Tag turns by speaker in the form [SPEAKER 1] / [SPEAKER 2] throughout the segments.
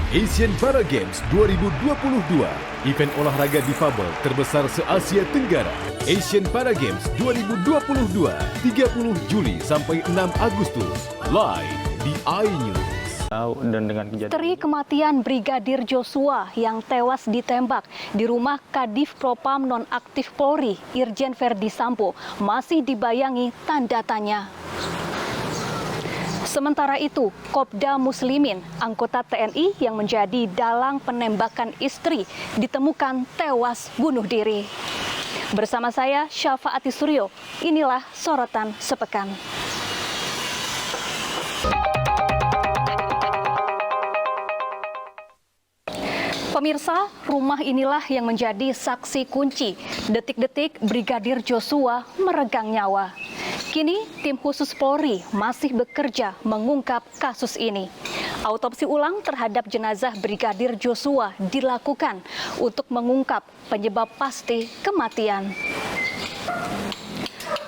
[SPEAKER 1] Asian Para Games 2022, event olahraga difabel terbesar se-Asia Tenggara. Asian Para Games 2022, 30 Juli sampai 6 Agustus, live di iNews.
[SPEAKER 2] Dan dengan
[SPEAKER 3] misteri kematian Brigadir Joshua yang tewas ditembak di rumah Kadif Propam Nonaktif Polri, Irjen Verdi Sambo, masih dibayangi tanda tanya. Sementara itu, Kopda Muslimin, anggota TNI yang menjadi dalang penembakan istri, ditemukan tewas bunuh diri. Bersama saya, Syafaati Suryo, inilah sorotan sepekan. Pemirsa, rumah inilah yang menjadi saksi kunci detik-detik Brigadir Joshua meregang nyawa. Kini, tim khusus Polri masih bekerja mengungkap kasus ini. Autopsi ulang terhadap jenazah Brigadir Joshua dilakukan untuk mengungkap penyebab pasti kematian.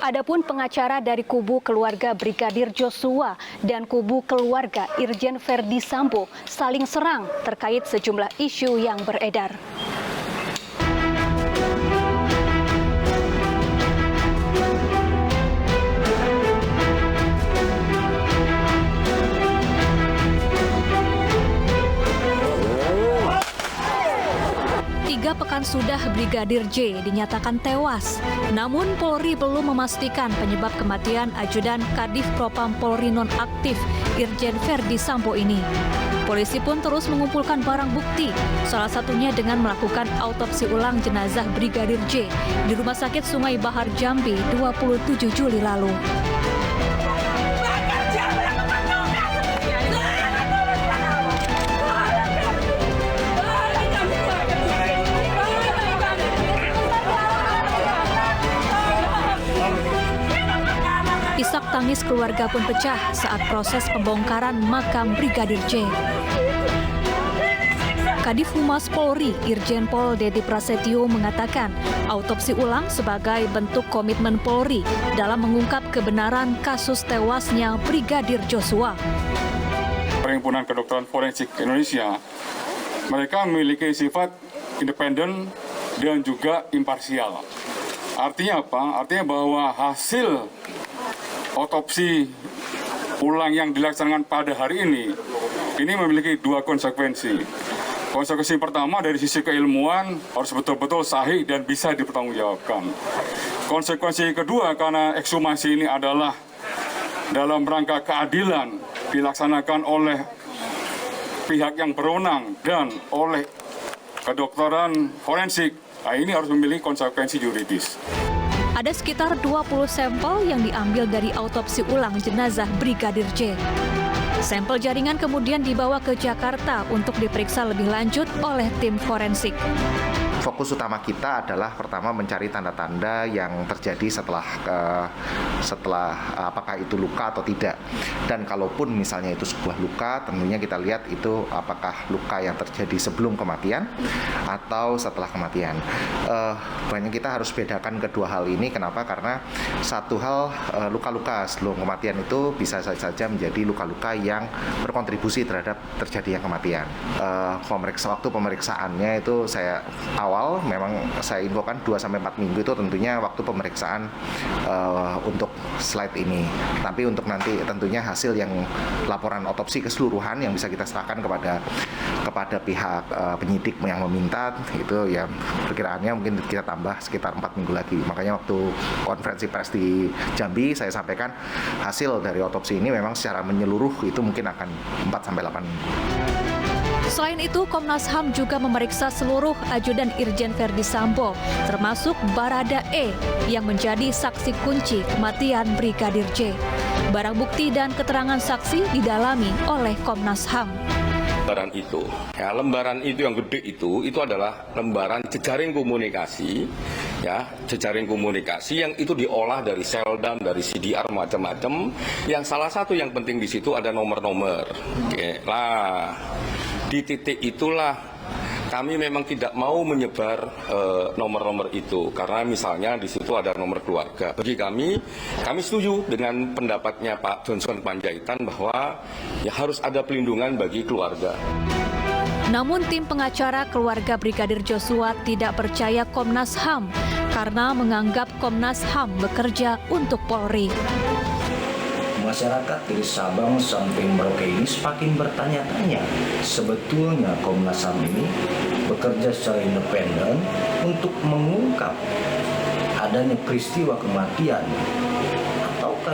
[SPEAKER 3] Adapun pengacara dari kubu keluarga Brigadir Joshua dan kubu keluarga Irjen Verdi Sambo saling serang terkait sejumlah isu yang beredar. Tiga pekan sudah Brigadir J dinyatakan tewas. Namun Polri belum memastikan penyebab kematian Ajudan Kadif Propam Polri Nonaktif Irjen Verdi Sambo ini. Polisi pun terus mengumpulkan barang bukti, salah satunya dengan melakukan autopsi ulang jenazah Brigadir J di Rumah Sakit Sungai Bahar Jambi 27 Juli lalu. Isak tangis keluarga pun pecah saat proses pembongkaran makam Brigadir J. Kadif Humas Polri, Irjen Pol Dedi Prasetyo mengatakan autopsi ulang sebagai bentuk komitmen Polri dalam mengungkap kebenaran kasus tewasnya Brigadir Joshua.
[SPEAKER 4] Perhimpunan Kedokteran Forensik Indonesia, mereka memiliki sifat independen dan juga imparsial. Artinya apa? Artinya bahwa hasil otopsi ulang yang dilaksanakan pada hari ini memiliki dua konsekuensi. Konsekuensi pertama dari sisi keilmuan harus betul-betul sahih dan bisa dipertanggungjawabkan. Konsekuensi kedua karena ekshumasi ini adalah dalam rangka keadilan dilaksanakan oleh pihak yang berwenang dan oleh kedokteran forensik, nah ini harus memiliki konsekuensi yuridis.
[SPEAKER 3] Ada sekitar 20 sampel yang diambil dari autopsi ulang jenazah Brigadir J. Sampel jaringan kemudian dibawa ke Jakarta untuk diperiksa lebih lanjut oleh tim forensik.
[SPEAKER 5] Fokus utama kita adalah pertama mencari tanda-tanda yang terjadi setelah apakah itu luka atau tidak. Dan kalaupun misalnya itu sebuah luka, tentunya kita lihat itu apakah luka yang terjadi sebelum kematian atau setelah kematian. Banyak kita harus bedakan kedua hal ini. Kenapa? Karena satu hal luka-luka sebelum kematian itu bisa saja menjadi luka-luka yang berkontribusi terhadap terjadinya kematian. Waktu pemeriksaannya itu awal memang saya infokan 2-4 minggu itu tentunya waktu pemeriksaan untuk slide ini. Tapi untuk nanti tentunya hasil yang laporan otopsi keseluruhan yang bisa kita serahkan kepada pihak penyidik yang meminta itu ya perkiraannya mungkin kita tambah sekitar 4 minggu lagi. Makanya waktu konferensi pers di Jambi saya sampaikan hasil dari otopsi ini memang secara menyeluruh itu mungkin akan 4-8 minggu.
[SPEAKER 3] Selain itu, Komnas HAM juga memeriksa seluruh ajudan Irjen Verdi Sambo, termasuk Barada E, yang menjadi saksi kunci kematian Brigadir J. Barang bukti dan keterangan saksi didalami oleh Komnas HAM.
[SPEAKER 6] Lembaran itu yang gede itu adalah lembaran jejaring komunikasi, jejaring komunikasi yang itu diolah dari Seldam, dari CDR macam-macam. Yang salah satu yang penting di situ ada nomor-nomor. Di titik itulah kami memang tidak mau menyebar nomor-nomor itu karena misalnya di situ ada nomor keluarga. Bagi kami setuju dengan pendapatnya Pak Johnson Panjaitan bahwa ya harus ada pelindungan bagi keluarga.
[SPEAKER 3] Namun tim pengacara keluarga Brigadir Joshua tidak percaya Komnas HAM karena menganggap Komnas HAM bekerja untuk Polri.
[SPEAKER 2] Masyarakat dari Sabang sampai Merauke ini semakin bertanya-tanya, sebetulnya Komnas HAM ini bekerja secara independen untuk mengungkap adanya peristiwa kematian